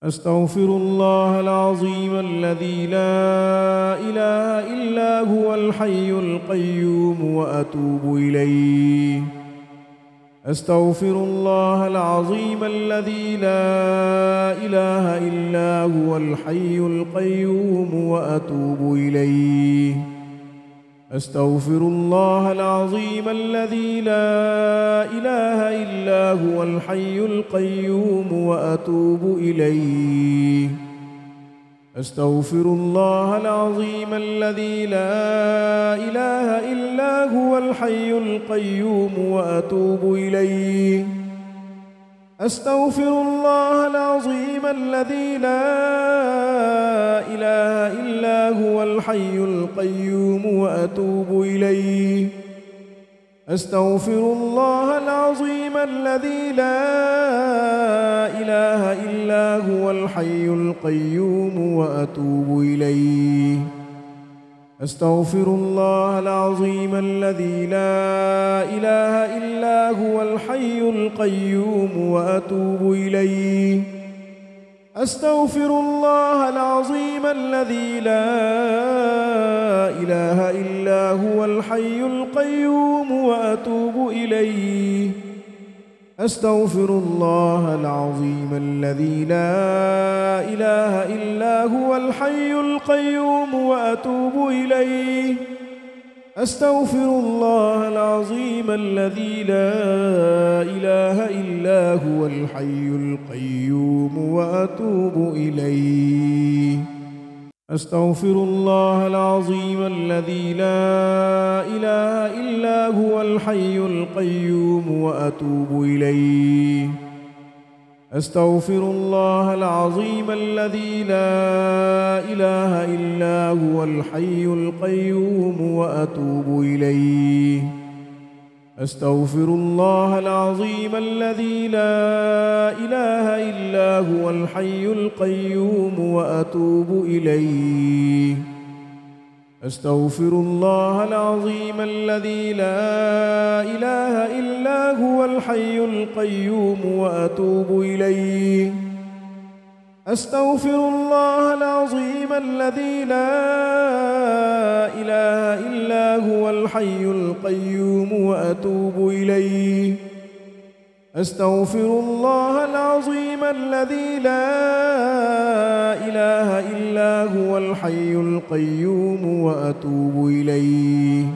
أستغفر الله العظيم الذي لا إله إلا هو الحي القيوم وأتوب إليه. أستغفر الله العظيم الذي لا إله إلا هو الحي القيوم وأتوب إليه. أستغفر الله العظيم الذي لا إله إلا هو الحي القيوم وأتوب إليه. أستغفر الله العظيم الذي لا إله إلا هو الحي القيوم وأتوب إليه. أستغفر الله العظيم الذي لا إله إلا هو الحي القيوم وأتوب إليه. أستغفر الله العظيم الذي لا إله إلا هو الحي القيوم وأتوب إليه. أستغفر الله العظيم الذي لا إله إلا هو الحي القيوم وأتوب إليه. أستغفر الله العظيم الذي لا إله إلا هو الحي القيوم وأتوب إليه. أستغفر الله العظيم الذي لا إله إلا هو الحي القيوم وأتوب إليه. أستغفر الله العظيم الذي لا إله إلا هو الحي القيوم وأتوب إليه. أستغفر الله العظيم الذي لا إله إلا هو الحي القيوم وأتوب إليه. أستغفر الله العظيم الذي لا إله إلا هو الحي القيوم وأتوب إليه. أستغفر الله العظيم الذي لا إله إلا هو الحي القيوم وأتوب إليه. أستغفر الله العظيم الذي لا إله إلا هو الحي القيوم وأتوب إليه. أستغفر الله العظيم الذي لا إله إلا هو الحي القيوم وأتوب إليه. أستغفر الله العظيم الذي لا إله إلا هو الحي القيوم وأتوب إليه.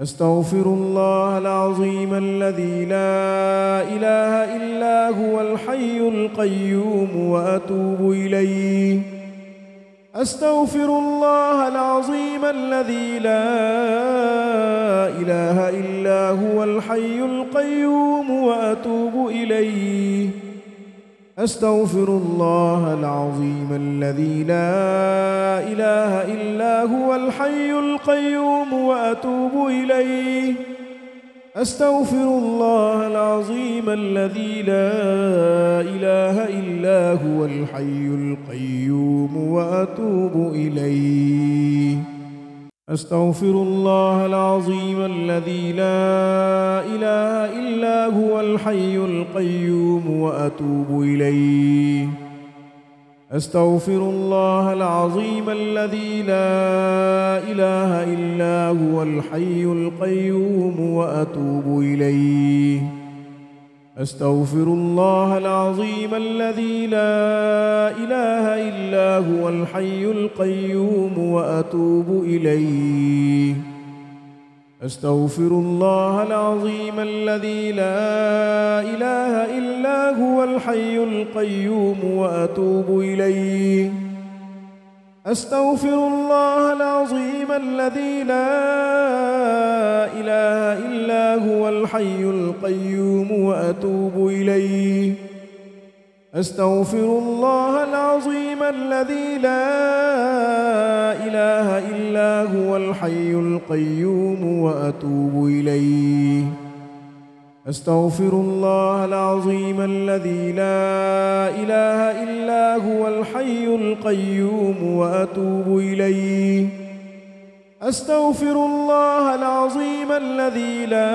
أستغفر الله العظيم الذي لا إله إلا هو الحي القيوم وأتوب إليه. أستغفر الله العظيم الذي لا إله إلا هو الحي القيوم وأتوب إليه. أستغفر الله العظيم الذي لا إله إلا هو الحي القيوم وأتوب إليه. أستغفر الله العظيم الذي لا إله إلا هو الحي القيوم وأتوب إليه. أستغفر الله العظيم الذي لا إله إلا هو الحي القيوم وأتوب إليه. أستغفر الله العظيم الذي لا إله إلا هو الحي القيوم وأتوب إليه. أستغفر الله العظيم الذي لا إله إلا هو الحي القيوم وأتوب إليه. أستغفر الله العظيم الذي لا إله إلا هو الحي القيوم وأتوب إليه. أستغفر الله العظيم الذي لا إله إلا هو الحي القيوم وأتوب إليه. أستغفر الله العظيم الذي لا إله إلا هو الحي القيوم وأتوب إليه. أستغفر الله العظيم الذي لا إله إلا هو الحي القيوم وأتوب إليه. أستغفر الله العظيم الذي لا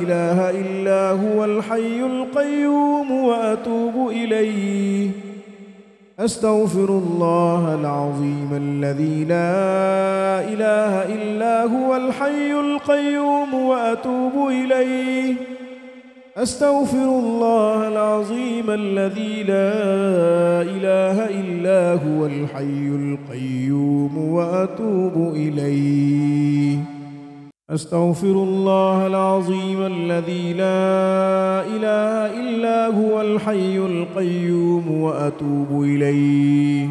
إله إلا هو الحي القيوم وأتوب إليه. أستغفر الله العظيم الذي لا إله إلا هو الحي القيوم وأتوب إليه. أستغفر الله العظيم الذي لا إله إلا هو الحي القيوم وأتوب إليه. أستغفر الله العظيم الذي لا إله إلا هو الحي القيوم وأتوب إليه.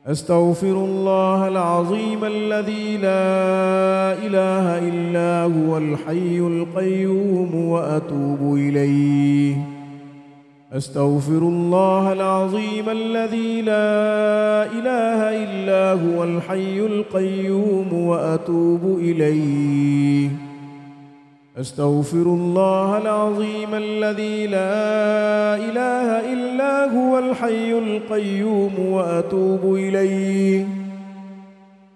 أستغفر الله العظيم الذي لا إله إلا هو الحي القيوم وأتوب إليه. أستغفر الله العظيم الذي لا إله إلا هو الحي القيوم وأتوب إليه. أستغفر الله العظيم الذي لا إله إلا هو الحي القيوم وأتوب إليه.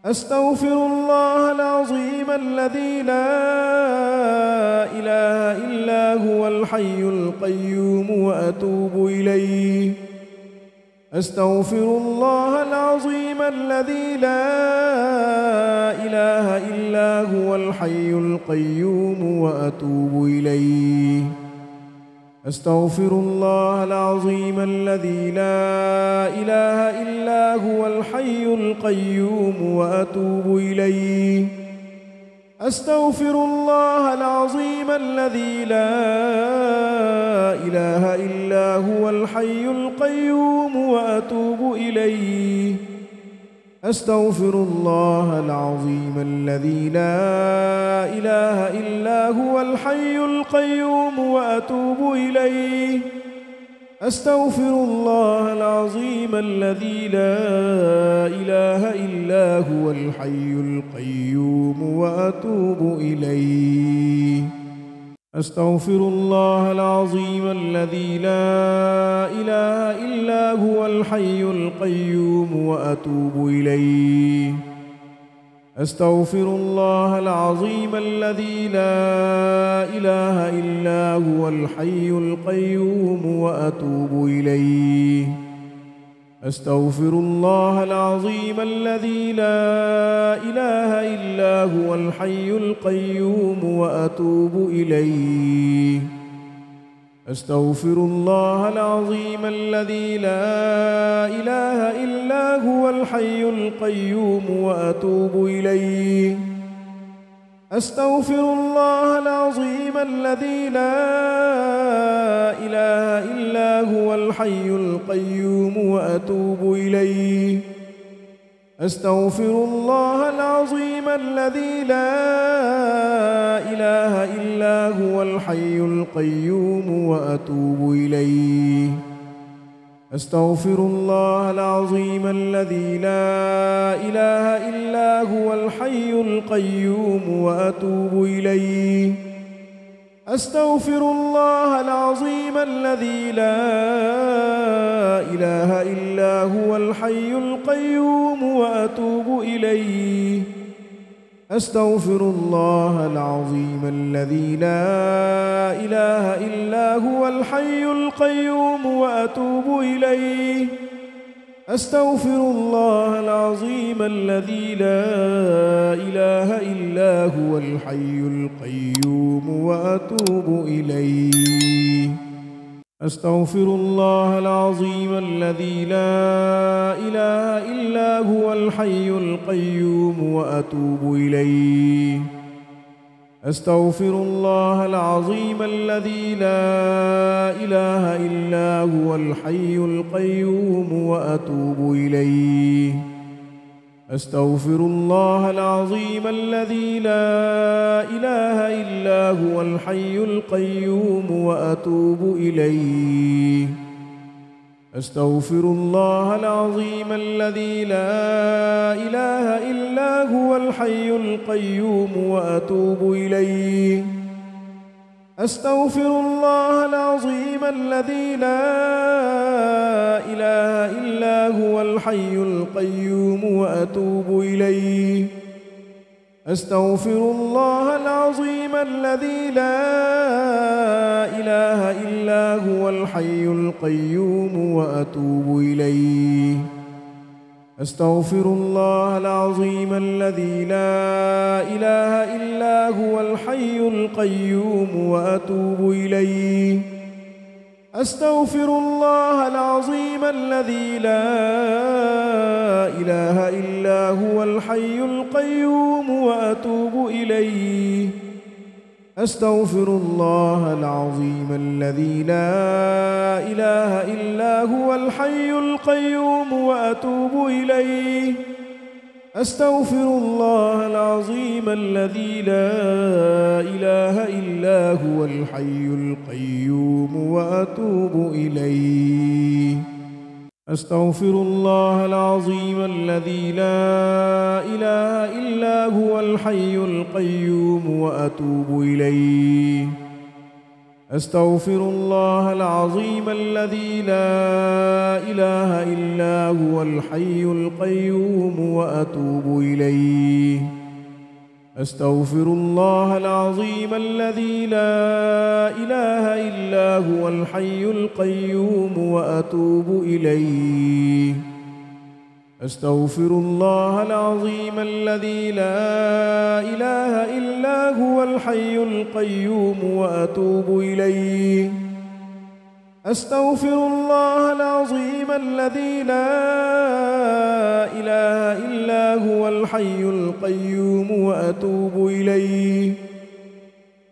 أستغفر الله العظيم الذي لا إله إلا هو الحي القيوم وأتوب إليه. أستغفر الله العظيم الذي لا إله إلا هو الحي القيوم وأتوب إليه. أستغفر الله العظيم الذي لا إله إلا هو الحي القيوم وأتوب إليه. أستغفر الله العظيم الذي لا إله إلا هو الحي القيوم وأتوب إليه. أستغفر الله العظيم الذي لا إله إلا هو الحي القيوم وأتوب إليه. أستغفر الله العظيم الذي لا إله إلا هو الحي القيوم وأتوب إليه. أستغفر الله العظيم الذي لا إله إلا هو الحي القيوم وأتوب إليه. أستغفر الله العظيم الذي لا إله إلا هو الحي القيوم وأتوب إليه. أستغفر الله العظيم الذي لا إله إلا هو الحي القيوم وأتوب إليه. أستغفر الله العظيم الذي لا إله إلا هو الحي القيوم وأتوب إليه. أستغفر الله العظيم الذي لا إله إلا هو الحي القيوم وأتوب إليه. أستغفر الله العظيم الذي لا إله إلا هو الحي القيوم وأتوب إليه. أستغفر الله العظيم الذي لا إله إلا هو الحي القيوم وأتوب إليه. أستغفر الله العظيم الذي لا إله إلا هو الحي القيوم وأتوب إليه. أستغفر الله العظيم الذي لا إله إلا هو الحي القيوم وأتوب إليه. أستغفر الله العظيم الذي لا إله إلا هو الحي القيوم وأتوب إليه. أستغفر الله العظيم الذي لا إله إلا هو الحي القيوم وأتوب إليه. أستغفر الله العظيم الذي لا إله إلا هو الحي القيوم وأتوب إليه. أستغفر الله العظيم الذي لا إله إلا هو الحي القيوم وأتوب إليه. أستغفر الله العظيم الذي لا إله إلا هو الحي القيوم وأتوب إليه. أستغفر الله العظيم الذي لا إله إلا هو الحي القيوم وأتوب وأتوب إليه. أستغفر الله العظيم الذي لا إله إلا هو الحي القيوم وأتوب إليه. أستغفر الله العظيم الذي لا إله إلا هو الحي القيوم وأتوب إليه. أستغفر الله العظيم الذي لا إله إلا هو الحي القيوم وأتوب إليه. أستغفر الله العظيم الذي لا إله إلا هو الحي القيوم وأتوب إليه. أستغفر الله العظيم الذي لا إله إلا هو الحي القيوم وأتوب إليه. أستغفر الله العظيم الذي لا إله إلا هو الحي القيوم وأتوب إليه. أستغفر الله العظيم الذي لا إله إلا هو الحي القيوم وأتوب إليه. أستغفر الله العظيم الذي لا إله إلا هو الحي القيوم وأتوب إليه. أستغفر الله العظيم الذي لا إله إلا هو الحي القيوم وأتوب إليه. أستغفر الله العظيم الذي لا إله إلا هو الحي القيوم وأتوب إليه.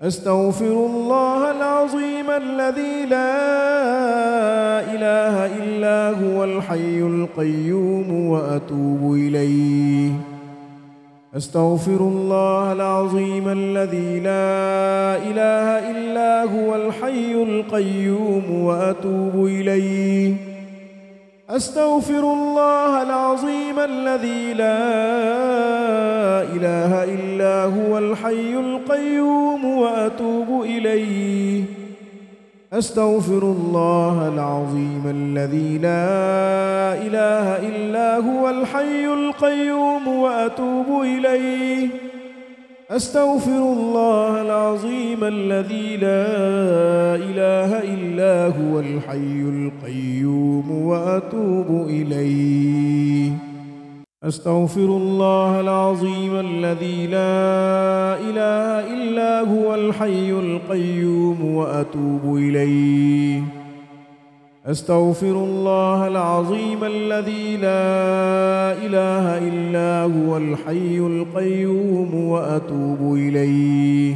أستغفر الله العظيم الذي لا إله إلا هو الحي القيوم وأتوب إليه. أستغفر الله العظيم الذي لا إله إلا هو الحي القيوم وأتوب إليه. أستغفر الله العظيم الذي لا إله إلا هو الحي القيوم وأتوب إليه. أستغفر الله العظيم الذي لا إله إلا هو الحي القيوم وأتوب إليه. أستغفر الله العظيم الذي لا إله إلا هو الحي القيوم وأتوب إليه. أستغفر الله العظيم الذي لا إله إلا هو الحي القيوم وأتوب إليه. أستغفر الله العظيم الذي لا إله إلا هو الحي القيوم وأتوب إليه.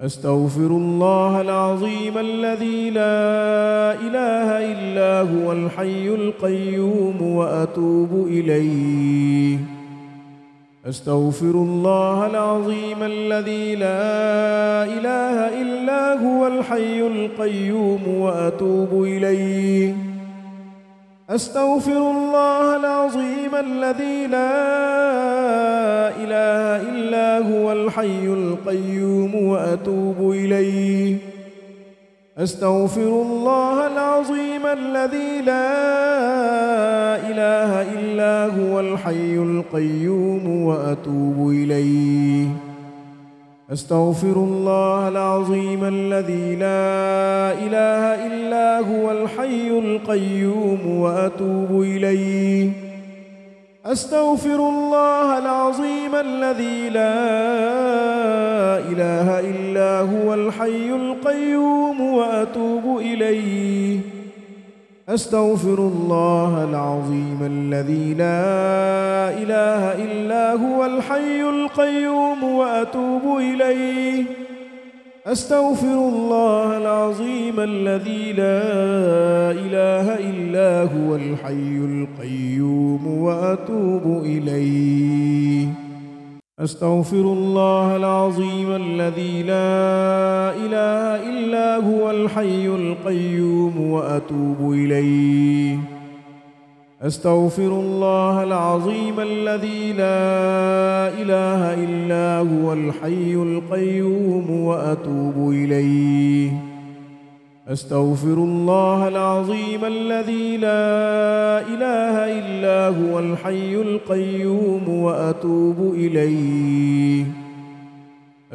أستغفر الله العظيم الذي لا إله إلا هو الحي القيوم وأتوب إليه. أستغفر الله العظيم الذي لا إله إلا هو الحي القيوم وأتوب إليه. أستغفر الله العظيم الذي لا إله إلا هو الحي القيوم وأتوب إليه. أستغفر الله العظيم الذي لا إله إلا هو الحي القيوم وأتوب إليه. أستغفر الله العظيم الذي لا إله إلا هو الحي القيوم وأتوب إليه. أستغفر الله العظيم الذي لا إله إلا هو الحي القيوم وأتوب إليه. أستغفر الله العظيم الذي لا إله إلا هو الحي القيوم وأتوب إليه. أستغفر الله العظيم الذي لا إله إلا هو الحي القيوم وأتوب إليه. أستغفر الله العظيم الذي لا إله إلا هو الحي القيوم وأتوب إليه. أستغفر الله العظيم الذي لا إله إلا هو الحي القيوم وأتوب إليه. أستغفر الله العظيم الذي لا إله إلا هو الحي القيوم وأتوب إليه.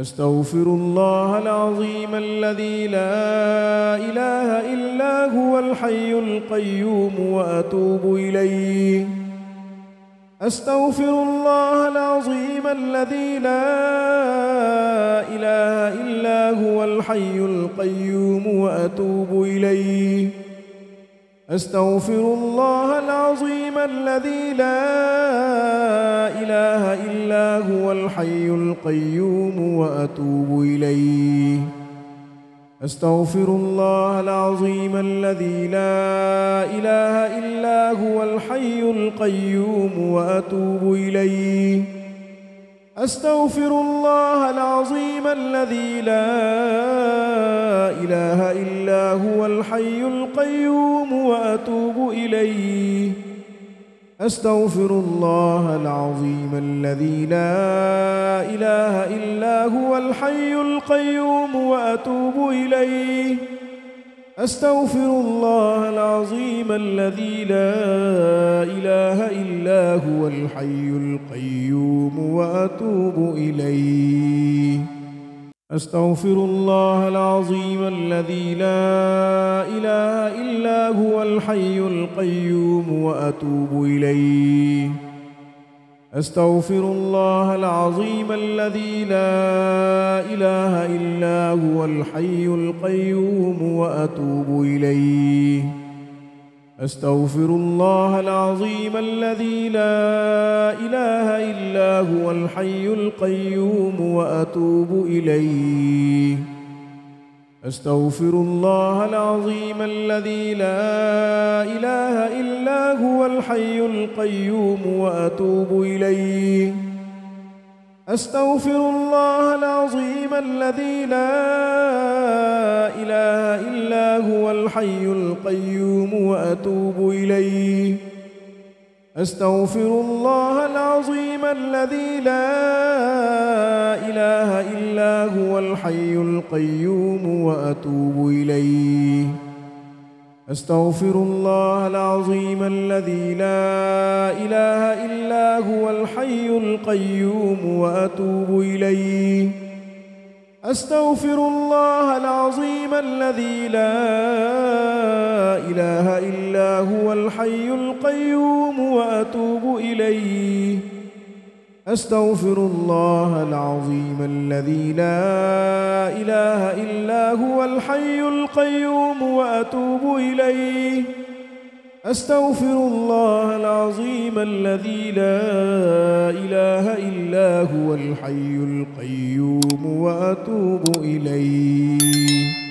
أستغفر الله العظيم الذي لا إله إلا هو الحي القيوم وأتوب إليه. أستغفر الله العظيم الذي لا إله إلا هو الحي القيوم وأتوب إليه. أستغفر الله العظيم الذي لا إله إلا هو الحي القيوم وأتوب إليه. أستغفر الله العظيم الذي لا إله إلا هو الحي القيوم وأتوب إليه. أستغفر الله العظيم الذي لا إله إلا هو الحي القيوم وأتوب إليه. أستغفر الله العظيم الذي لا إله إلا هو الحي القيوم وأتوب إليه. أستغفر الله العظيم الذي لا إله إلا هو الحي القيوم وأتوب إليه. أستغفر الله العظيم الذي لا إله إلا هو الحي القيوم وأتوب إليه. أستغفر الله العظيم الذي لا إله إلا هو الحي القيوم وأتوب إليه. أستغفر الله العظيم الذي لا إله إلا هو الحي القيوم وأتوب إليه. أستغفر الله العظيم الذي لا إله إلا هو الحي القيوم وأتوب إليه. أستغفر الله العظيم الذي لا إله إلا هو الحي القيوم وأتوب إليه. أستغفر الله العظيم الذي لا إله إلا هو الحي القيوم وأتوب إليه. أستغفر الله العظيم الذي لا إله إلا هو الحي القيوم وأتوب إليه. أستغفر الله العظيم الذي لا إله إلا هو الحي القيوم وأتوب إليه. أستغفر الله العظيم الذي لا إله إلا هو الحي القيوم وأتوب إليه. أستغفر الله العظيم الذي لا إله إلا هو الحي القيوم وأتوب إليه.